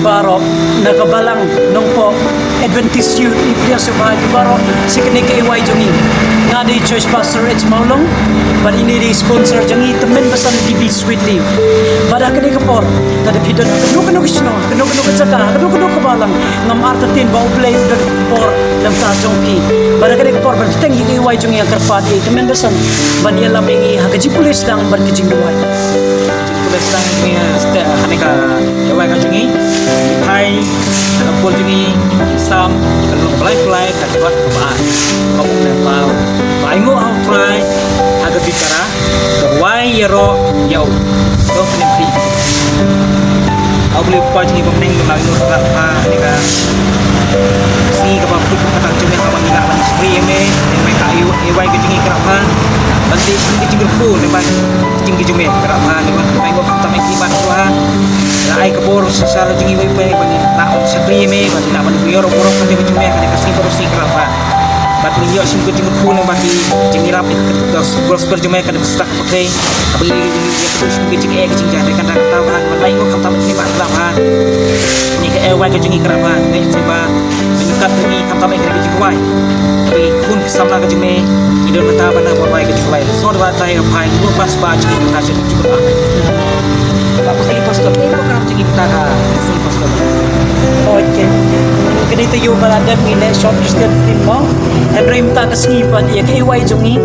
Baro nakabalang Nongpoh Adventist youth ipia subha Baro sikne ke wai jongi ngadi church pastor it's maulong but ini di sponsor jongi temen basan DB sweetly pada kene kapor tada pidon kanu kisno kanu kacaka kanu kabalang ngam arta tin bau play dah por dam ta jongki pada kene kapor berteng ke wai jongi yang terpati temen basan bania lamingi hakaji pulis dang berkejing wai Bestang ni setiap hari ka jawai ka jungi Thai ka pol jungi Islam kalau pelai ka jawat ka ba kau nak tahu baingo au try aga bicara terwai yero yau dong ni au boleh pa jungi pemning ka lalu ka ni ka si ka ba put ka jungi ka bang ila bang spree me mai ka iwai ka jungi ka ba nanti kita berpul lepas tinggi jume kerana lepas minggu kita main ban Tuhan ai kebor sesara jengi wipe bani nak sekri me bani nak ban biar borok kan jume kan kasih berusi kerana bat liyo sim ke berpul lepas jengi rap gos berjume kan bestak pakai tapi jengi terus ke jengi ke jengi kan tahu kan lain kok kita main ban lama ni ke wai ke jengi kerana ni sebab menyekat jengi kita main ke jengi wai tapi pun sama ke jengi idon mata bana borwai ke jengi so dua saya pai dua pas ba jengi kita jadi juga tak pakai pastor ni kok kan jengi kita full pastor okay kini tu you balada mile short distance timmo and dream ta kasni pa dia ke wai jongi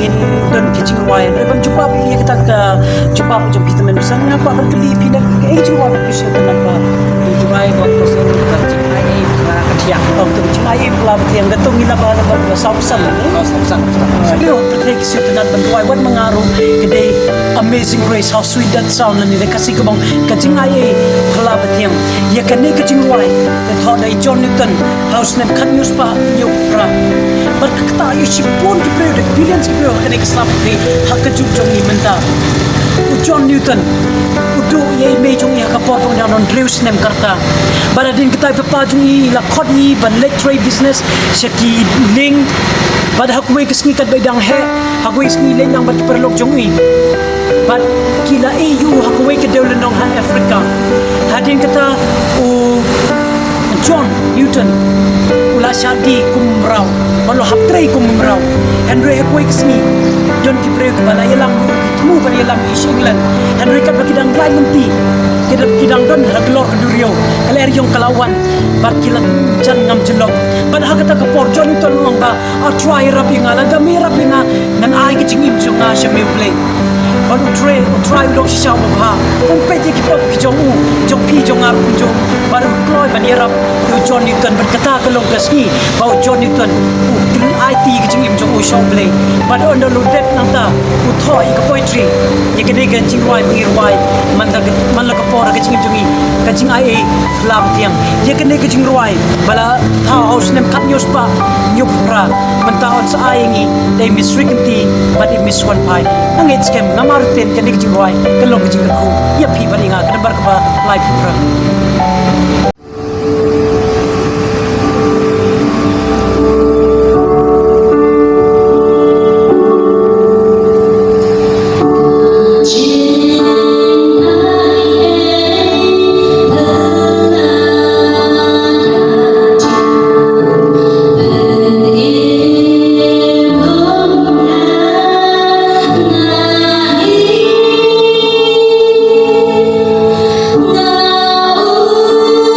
in don kitchen wai rebam jumpa bi kita ka jumpa jom kita menusan apa kan keli pina ke jumpa bi sih tenan pa jumpa ko pastor ka jengi ketiak waktu jengai pelab yang gantung ila ba sausan sausan dia pretek setenat bantuai buat mengaruh kedai Amazing Grace how sweet that sound ni de kasih kebang kejingai pelab yang ya kene kejingwai dan thau dai John Newton house name kan news pa yo pra berkata you sipun di periode billions ke kene keslap di hak kejuk jong ni menta John Newton udu ye me jong ya kapor pong dan on dreus nem karta baladin kita papa jong i la khot ni ban lecture business seki ling bad hakwe kesni kat bedang he hakwe kesni ling nang bat perlok jong i bad kila EU hakwe ke deulen nong ha Afrika hadin kata u John Newton ula syadi kumrau malu haptrei kumrau Henry hakwe kesni John ki preu kepala yalang mu pada yalang East England Henry kat bakidang rai menti kita kidang don raglor durio kaler yung kalawan barkilan jan ngam jelok padahal kata kapor John itu luang ba a try rapi ngala gami rapi nga nan ai ke jingim jong nga sha me play baru try lo si shaw ba peti ki pop ki jong u jong pi jong ar jong baru kloy ban yarap yo John Newton berkata kalau gasni bau John Newton u IT ke jingim jong u shaw play pada under lo det nanta u thoi ke poetry ye ke de jing wai pingir wai man la kapor ke jingim jongi ke jing ai lam tiang ye ke ne ke jing ruai bala tha house nem kat news pa nyup pra man ta on sa ai ngi they misreconti but it miss one pai angit scam ngamar ten ke ne ke jing ruai ke long ke jing ku ye pi ba inga ke bar ka ba live pra Oh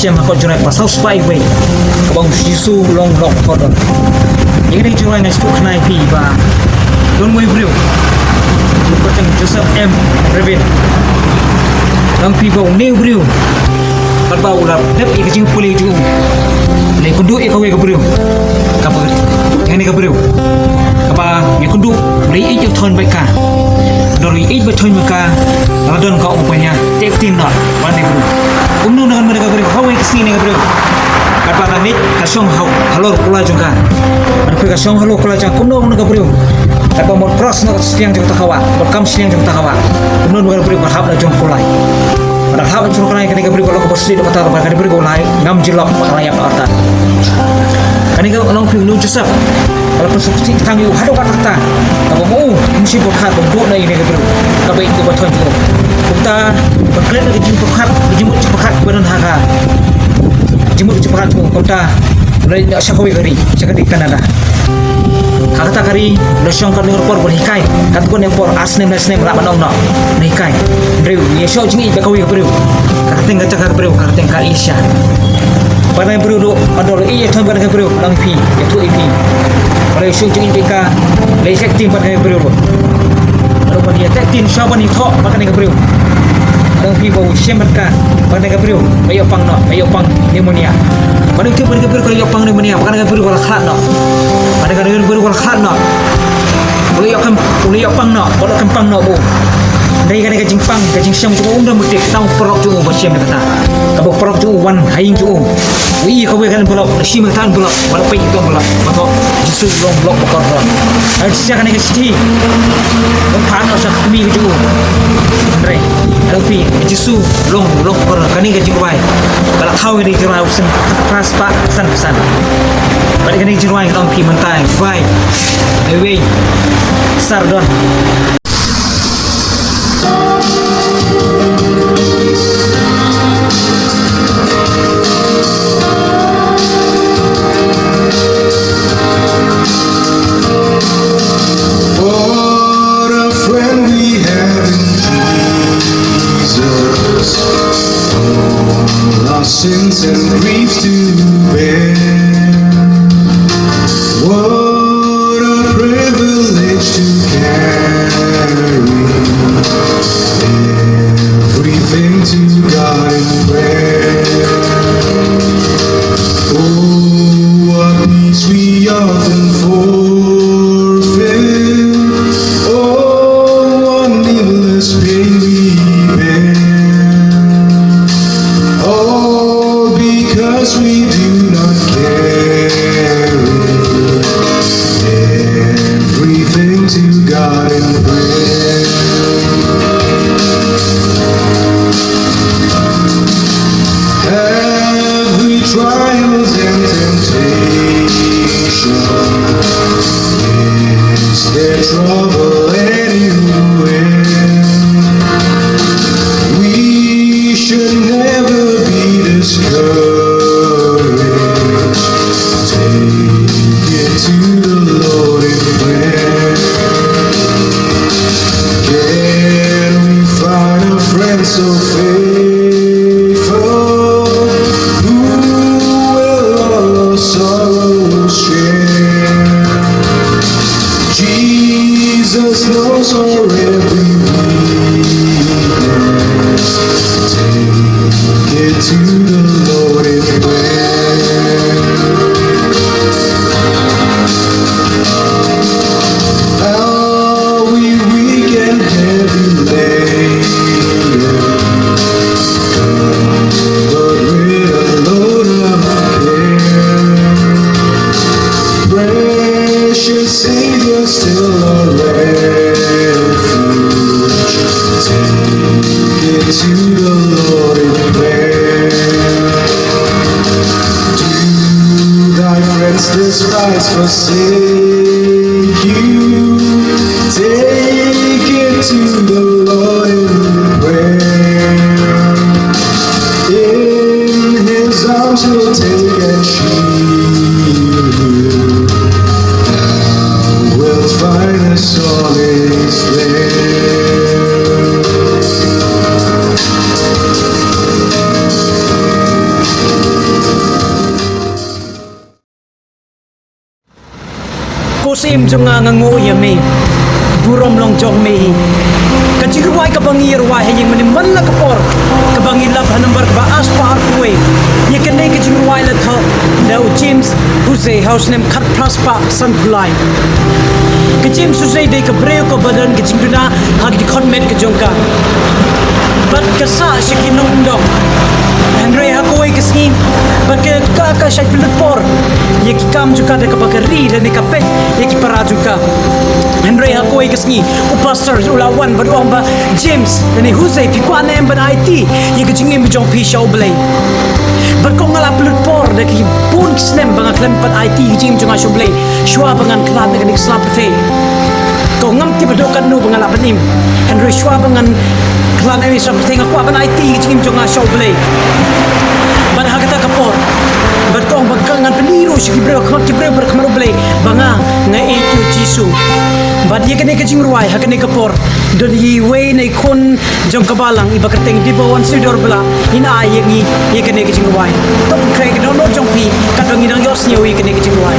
Hashem hakot jurai pasau spy way kabang Yesu long long kodon yang ini jurai ngai stuk nai pi ba don moi brio lupateng Joseph M Revin lang pi ba ne brio ba ular dep ikajing puli ju le kundu ikawe ka brio kapa yang ni ka brio kapa yang kundu le ik thon bai ka dori ik ba thon maka radon ka upanya tek tin na bani brio umno na mereka brio hawe kesini ka brio kapa kanit kasong halor kula juga mereka kasong halor kula jang kumno na ka brio kapa mod pros na siang jang takawa berkam siang jang takawa umno na ka brio berhab na jong kulai pada hal yang suruh kena beri kalau keposisi kata apa kena beri golai ngam jilok layak orta kani kalau long ping nu Joseph kalau persekusi tangi hado kata kalau mau mesti berkat bentuk na ini beri kalau itu betul juga kita berkait lagi jemput berkat jemput berkat beran haka jemput berkat kita mulai nak syakwi kari syakwi Kanada hakata kari losyong kan ngor por hikai katkon yang por asnem la manong no hikai breu ye sho jingi be kawi breu kateng gacha breu kateng ka isya pada breu do adol ye thon ban ka breu lang pi ye tu ip pada sho jingi be ka le sek tim ban ka breu do ado ban ye tek tin sho ban ni tho ban ka breu lang pi bo shemat ka ban ka breu ayo pang pneumonia pada tu ban ka breu ka yo pang pneumonia ban ka breu wala khat no ada kan beri wal khat no boleh yok pang no boleh kempang no bu dari kan ke jingpang ke jingsam tu dah mudik tang perok tu basiam kata kabok perok tu wan haing tu wi ka we kan bolok sim tan bolok wal pai tu bolok mato jisu long blok bakar ada sia kan ke sti on pan no sak mi tu andre alpi jisu long blok bakar kan ke jingwai bala thau ni jira usen pas pa san pada kan jingwai long pi mentai vai ewe sardon sins and grief to bear. What a privilege to carry everything to God in prayer. Oh, what peace we often forfeit. Oh, what needless pain we bear. Because we do not carry everything to God in prayer. Have we trials and temptation? Is there trouble anywhere? We should never be discouraged. So faithful, who will all our sorrows share. Jesus knows our every weakness. Take it to the Lord in prayer. Are we weak and heavy laden? Savior, still our refuge. Take it to the Lord in prayer. Do thy friends despise, forsake you? Take it to the Lord in prayer. In His arms He'll take and shield you. Finest all is there. Kusim junga ngango yame burom long jong me kajirwai kabangi rwai hayeng mani malla kapor kabangi lab hanambar ba aspa arwe ye kene kajirwai la tho da James Huse house name khat praspa sanpulai ke James Huse de ka breu ko badan ke jingduna hagi konmet ke jongka bat kasa shikinong dong Henry hakoi keskin bagi kakak syait pelupor ye ki kam juga de kabakari dan kapet ye ki para juga Henry hakoi kesni upastor ulawan berdoang ba James dan Hussein pikwan em ban IT ye ke jingim bijong pi show blay berkong ngala pelupor de ki pun snem bang klem pat IT jingim junga show blay shwa bangan klan de nik slap te kau ngam ti berdokan nu bangala panim Henry shwa bangan klan ini sab tengah ku ban IT jingim junga show blay ban hakata kapor berkong bangkangan peniru si kibreu berkamaru blay banga nga itu jisu bad ye kene kajing ruai hakane kapor dol yi we nei kon jong kabalang iba kerteng di bawon sidor bla in ai ye kene kajing ruai top krek no jong pi kadang idang yos ye kene kajing ruai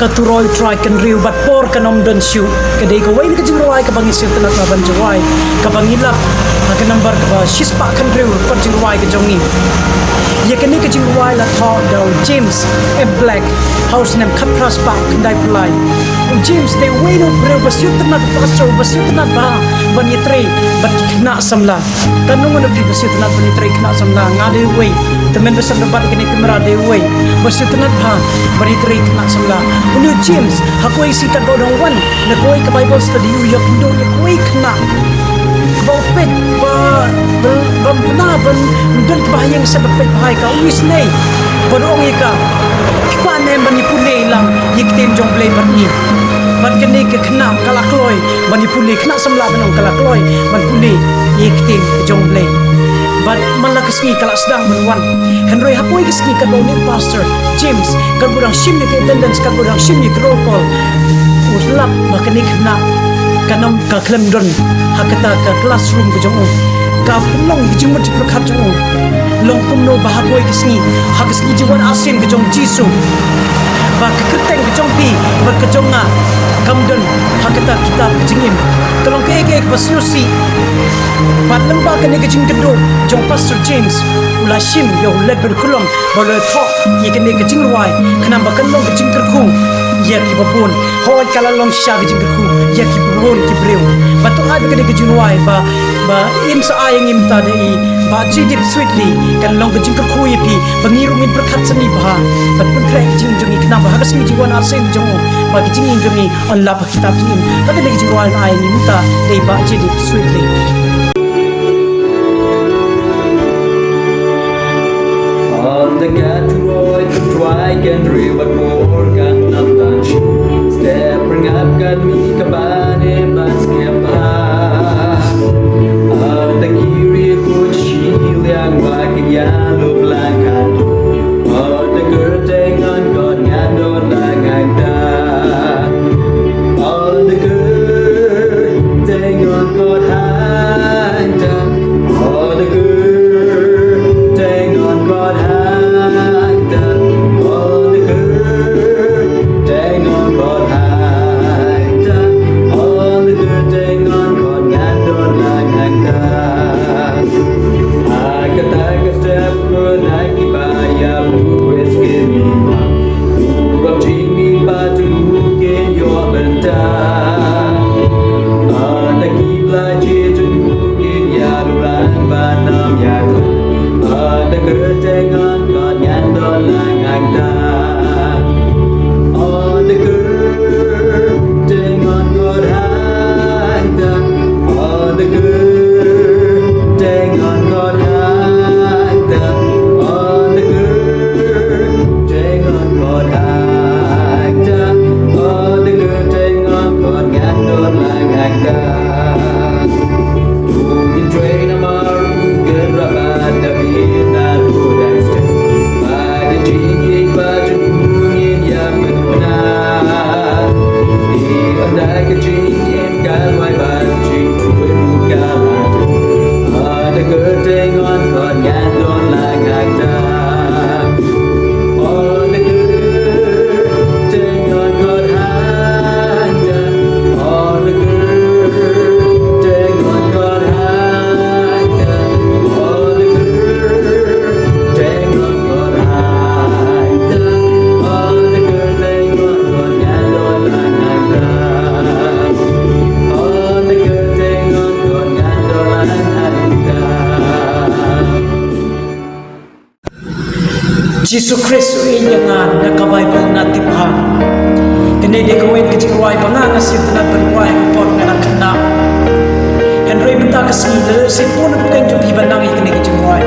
katuroi try kan riu bat por kanom don shu kadai ko wain ka jingwai ka bangi sir tanat ban jawai ka bangilap ka number ka shispa kan riu par jingwai ka jongi ye kani ka jingwai la tho do James a black house name khat praspa kandai pulai James they wain up riu basyut tanat pastor basyut tanat ba ban yetre bat kna samla kanung na pi basyut tanat ban yetre kna samla ngade wei temen besar debat kini kamera de wei basyut tanat ba ban yetre kna samla Unu James, aku isi tak kau dong wan, nak kau ke Bible study you yang Indo nak kau kena, kau pet, benar dan kebahayang sebab pet bahaya kau wis nei, berong ika, kau ni manipulasi lang, yiktim jong play berni, ban kene ke kena kalak loy, manipulasi kena semla benong kalak loy, manipulasi yiktim jong play. But malah kesini kalau sedang menwan Henry hapoi kesini kan bau ni pastor James kan burang shim ni ke attendance kan burang shim ni ke roll call uslap makan ni kena kanam ka klem don hakata ka classroom ke jong ka pelong jimut di perkat jong long kumno bahapoi kesini hak kesini jiwan asin ke jong jisu ba ke keteng ke jong pi ba ke jonga kamdon hakata kita jingim tolong ke ek pasiusi pat lembah kene ke jing kedo jong pastor James ula shim yo let berkulong bolo tho ye kene ke jing ruai kenam ba kalong ke jing kerku ye ki babon hoi kala long sha ke jing kerku ye ki babon ki breu batu ad kene ke jing ruai ba in sa ayang imta de i ba jidip sweetly kan long ke jing kerku ye pi bangirung in perkat seni ba pat pun krek jing jungi kenam ba hagas mi jiwan asen jong ba kicing in jumi on la pa kitab jing ta de kicing wan ai ni muta dei ba je de sweetly On the Catroid, try can read but more can not touch. Stepping up got me kabane basketball. On the Kiri coach, she liang wakin yellow blanket. On the curtain on God, yando lang agda. On the curtain on God, hand. On the curtain on God, hand. Jesus Christ inyangan nakabay pang natipha kini de kawin kiciway pangang asin tanat benway kupot na kana Henry minta kasi si pun puteng jupi banang ikini kiciway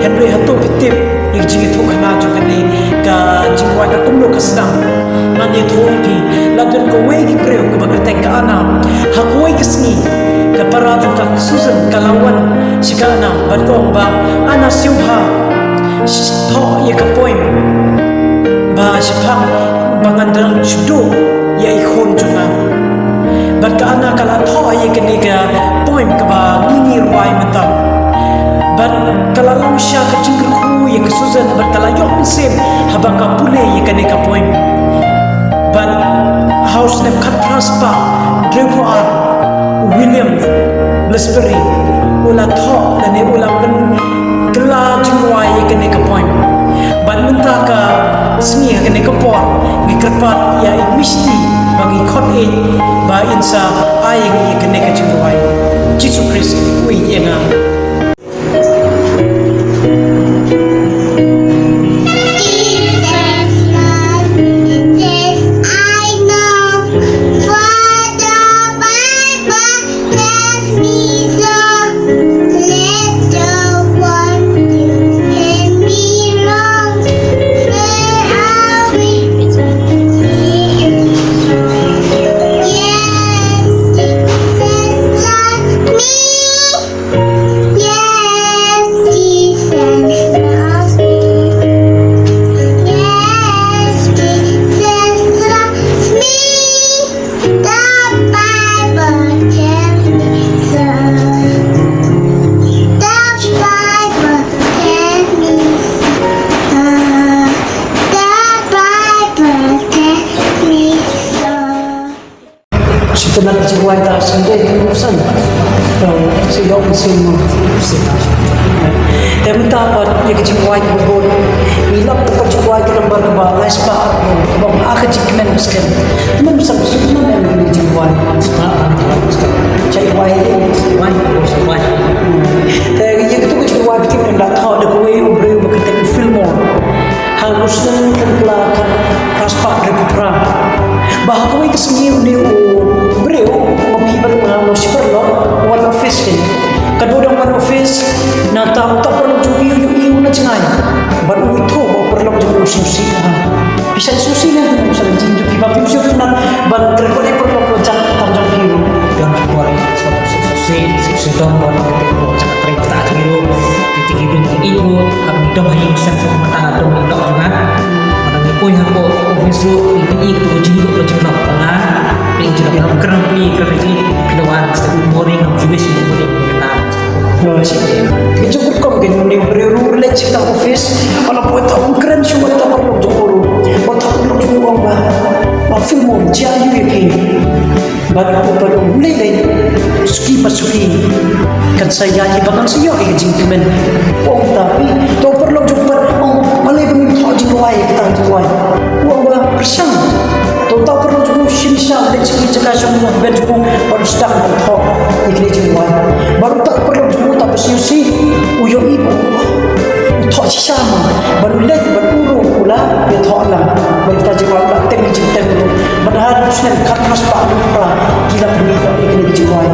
Henry Hato pitip ikjing itu kana juga ni ka jiway na kumlo kasang mani thoipi ladun ko way ki preo ka bagreteng ka ana hakoy kasni ka paratu ka susan kalawan sikana barkong ba ana siuha Tho ye ka poem ba sipang bangandrang judo ye ikhon junga bat ka ana kala tho ye keniga poem ka ba ngir wai mata bat kala long sha ka jingr khu ye ka suzan bat kala yom sim haba ka pule ye keniga poem bat house nem khat prosper drepo ar William Lesbury ula tho na ne ula kan kala jingwai ye kene ka point ban minta ka sngi kene ka por ngi kerpat ya misti bagi khot e ba insa ai ye kene ka jingwai Jesus Christ wi yenga Kita nak jiwai ta sendiri urusan dong si yom semua tapi tak apa ye jiwai ko bol ilap ko jiwai ko lambar ko ba lespa ko ba akh jikmen miskin teman besar semua yang jiwai jiwai wan ko jiwai tapi ye ko jiwai bikin nak tahu dak we ubre beketek film harusnya kan kelak raspak repra bahagaway kasi ni o breo maghibat mga superlo one office din kadudang one office na tao perlu juga iyo na cingay baru itu perlu juga susi bisa susi na dun sa jing ju kiba kim su na ban perlu perlu jang tamjang biru dan kuat si dong bon ko sa trip ta ngiro titik hidung ibu habis dong hayung sa mata dong dong juga orang ni pun hako office lu ini itu jigo lo jigo tengah ini jigo yang kerang pi kerang ji pilawan sa morning ang juga si morning kita cukup kau gini ni berurut kita office kalau buat tahun keren semua kita perlu jukuru buat perlu jukuru apa film jayu ini baru perlu mulai dari suki masuki kan saya ni bahkan saya ini jingkumen tapi tu perlu jukur malai pun tahu jingkuai kita jingkuai bersang tu tahu perlu jukur simsa dan segi jaga semua bentuk baru sedang berthok ini jingkuai baru tak perlu jukur tak bersiusi uyo ibu thọ sama baru lek berurung pula dia thọ lang baru kita jawab lah tem padahal sudah kat mas pak lupa gila perniagaan ini jiwai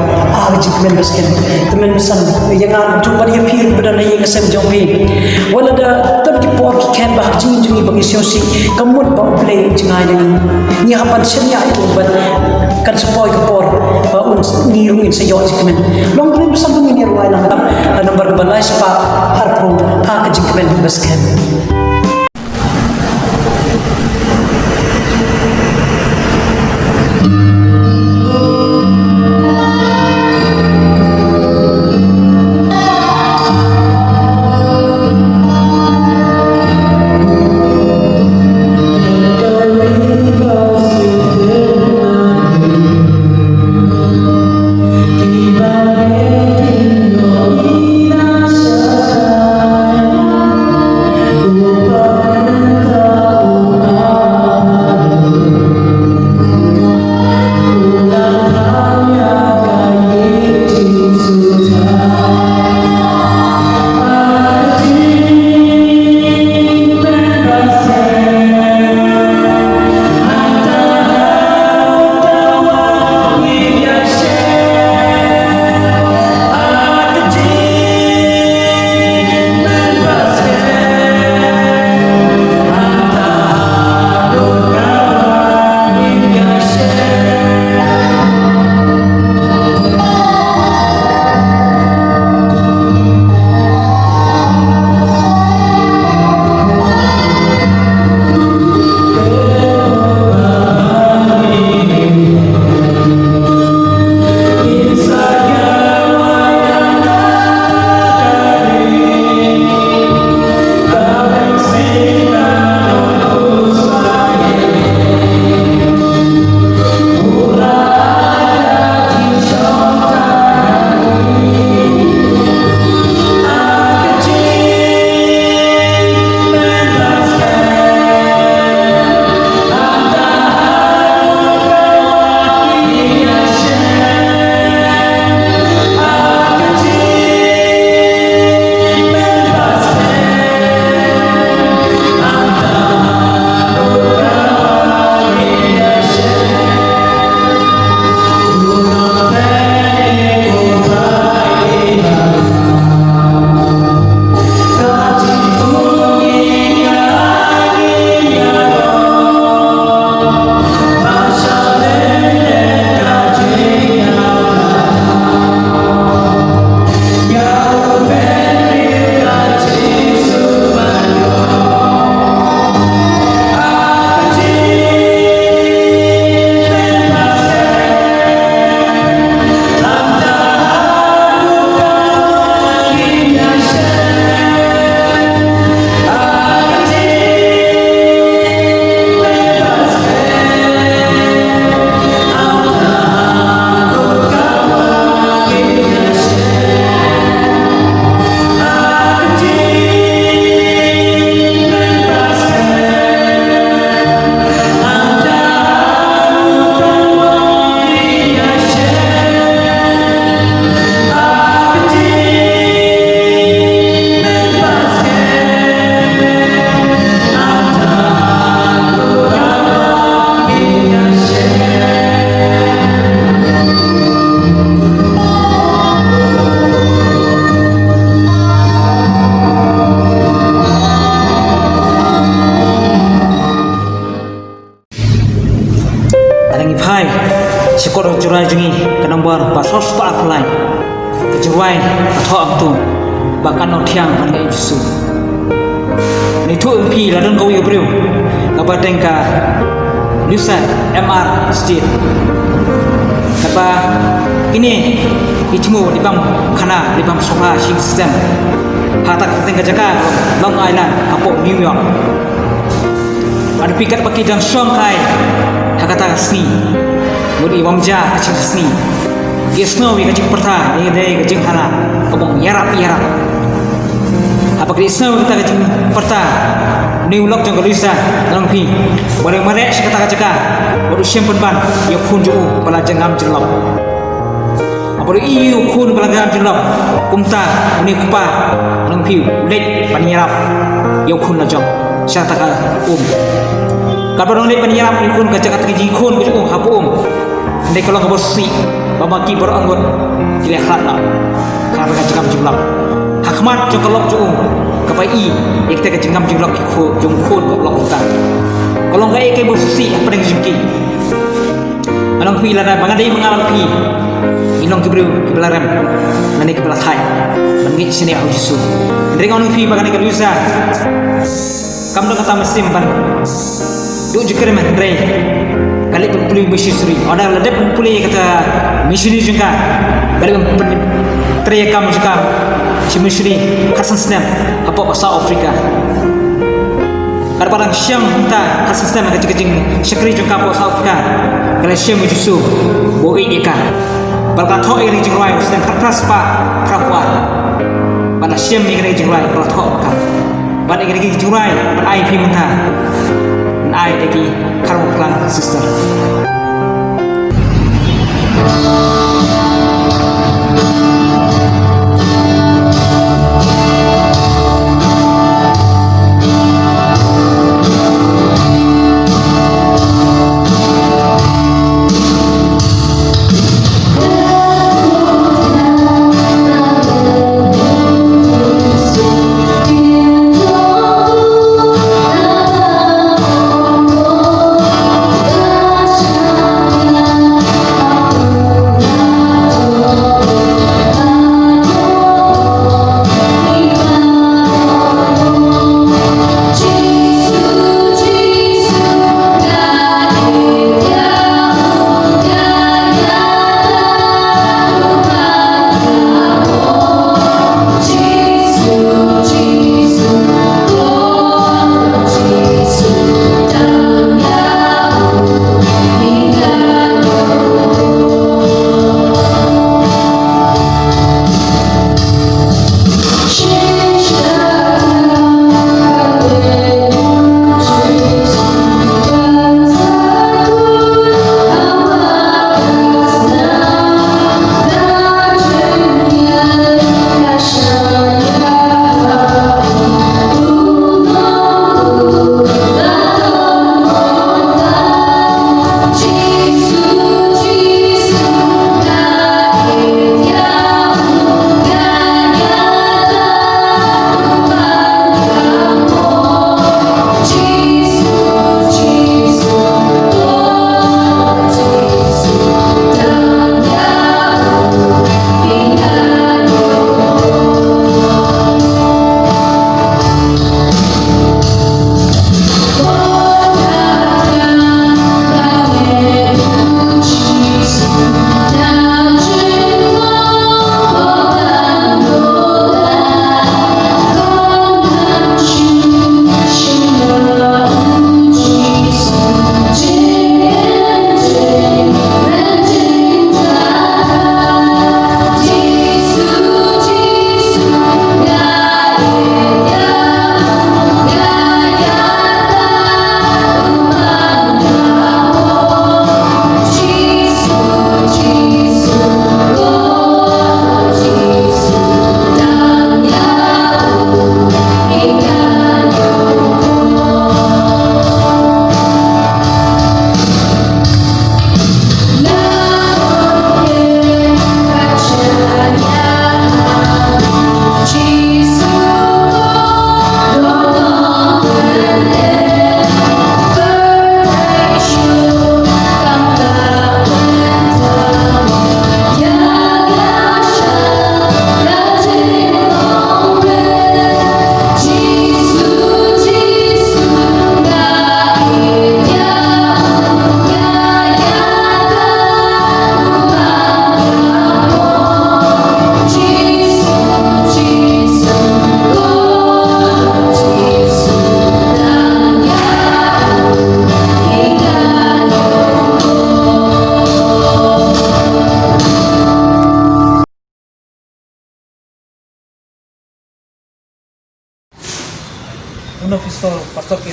jikmen basken temen pesan yang jumpa dia pir pada yang asam jombe wala da tab ki por ki kan bah jingi bagi siosi kamut ba play jingai dengan ni hapan senya itu ban kan sepoi ke por un ngirungin sayo jikmen long temen pesan ni ruai lang nomor balai spa harpo ka jikmen basken sikor jurai jungi kanang bar pasos pa apply kejurai atho amtu bahkan notiang pada Yesus ni tu pi la don kawi brio kapa tengka lusa MR state kapa ini itmu di bang kana di bang sofa sing system hatak tengka jaka Long Island apo New York ada pikat pakai dang Shanghai hakata sni mudi wamja kacing sni gesno wi kacing perta ni dei kacing hana kabong yarap apa krisno kita kacing perta ni ulok jang kalisa lang pi boleh marek kata jaka baru simpen ban ya kunju pala jangam jelop apa iu kun pala jangam jelop kumta ni kupa lang pi lek panyarap ya kun la jong syata ka Kabar lek panyarap ni kun kaca kata ji kun ku hapum ndai kalau ka bosi baba ki ber anggot ile khatna kata ka jangam jelop hakmat jong kalok ju kapai i ekte ka jangam jelop ki khu jong kun ko lok ta kalau ga eke bosi apa deng jumki alang pi lada bangadai mengalam pi inong ki bru ki belaram nani ki belathai bangi sini au jisu ndeng alang pi bagani ka lusa kam dong kata mesim ban du jikre man re kali puli missionary ada ledep puli kata missionary juga kali tre kam juga si missionary kasan snap apa South Africa kadang siang kita kasan snap kecil-kecil sekali juga apa South Africa kali siang mejusu boi eka balka tho iri jingrai snap kertas pa prakuat pada siang ni kena jingrai kalau tho maka pada kena jingrai pada IP mentah ai deki karung pelang sister Shine.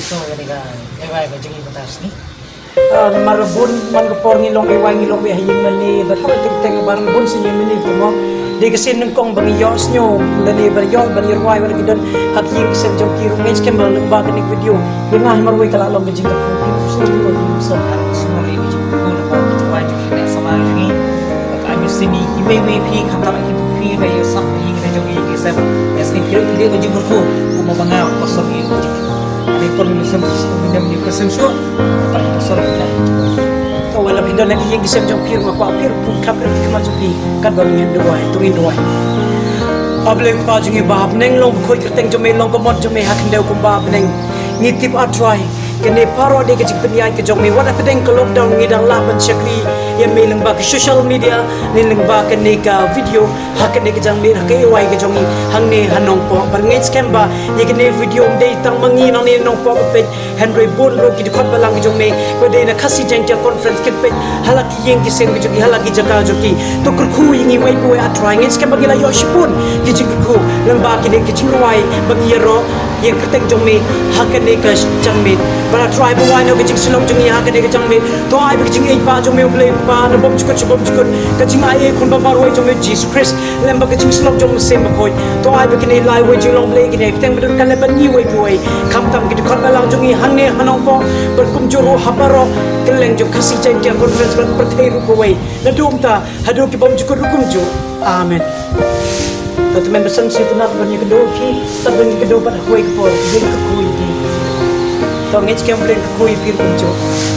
so gani ka ay ka jingi batas ni marabun man ko por ngilong ay ngilong be haying mali but how teng barang bun sin yung mali mo di kasi nung kong bang yos nyo dali bar yo ban yirway wala gidon hak yung isang jom kiro ngayon skembal ng baga ni video yung nga marway kalalong gajing ka so yung so semua ini juga nak bawa kita wajib kita sama lagi kami sini iwe pi kata lagi pi bayi sak ini kita jogi kita meski kira dia baju berku kuma bangau kosong ini ada pun misal minum di kesensu tak kosong kita to wala pindon na yung isang jom kiro nga kwa kiro pun kapir kama jogi kan ba niyan duway tungin duway Abling pa jungi bab neng long khoi kerteng jome long komot jome hak ndeu kum bab neng ngitip atrai kene paro de ke jipniai ke jome wala pedeng ke lockdown ngidang laban chakri ya meleng ba ke social media nileng ba ke neka video hak ne ke jang mir ke wai ke jongi hang ne hanong po bar ngej skemba ye ke ne video de tang mangi nang ne nong po pe Henry Bon ro ki khot balang ke jome ko de na khasi jang ja conference ke pe halaki yeng ki seng ke jogi halaki jaka jogi to kur khu yingi wai ko atrai ngej skemba gila yo shipun kijing ko lamba ki ne kijing wai bang yero ye kerteng jome hak ne ka jangme bara try ba wai no kijing silong jongi hak ne ka jangme to ai bi kijing ei pa jome ble pa na bom chukut kijing ai khun ba maroi jome Jesus Christ lamba kijing silong jom se ma khoi to ai bi kine lai wai jing long ble ki ne teng bedur kan le ban ni wai boy kam tam ki khot balang jongi hang ne hanong po ber kum juro habaro keleng jo kasi chen kia conference ban perthei ru ko wai na dum ta hadu ki bom chukut rukum jo amen Tapi memang sensi tu nak bernyi kedua ki, tak bernyi kedua pada kuih kepor, beri kekui di. Tong ngej kem beri kekui pir kunci.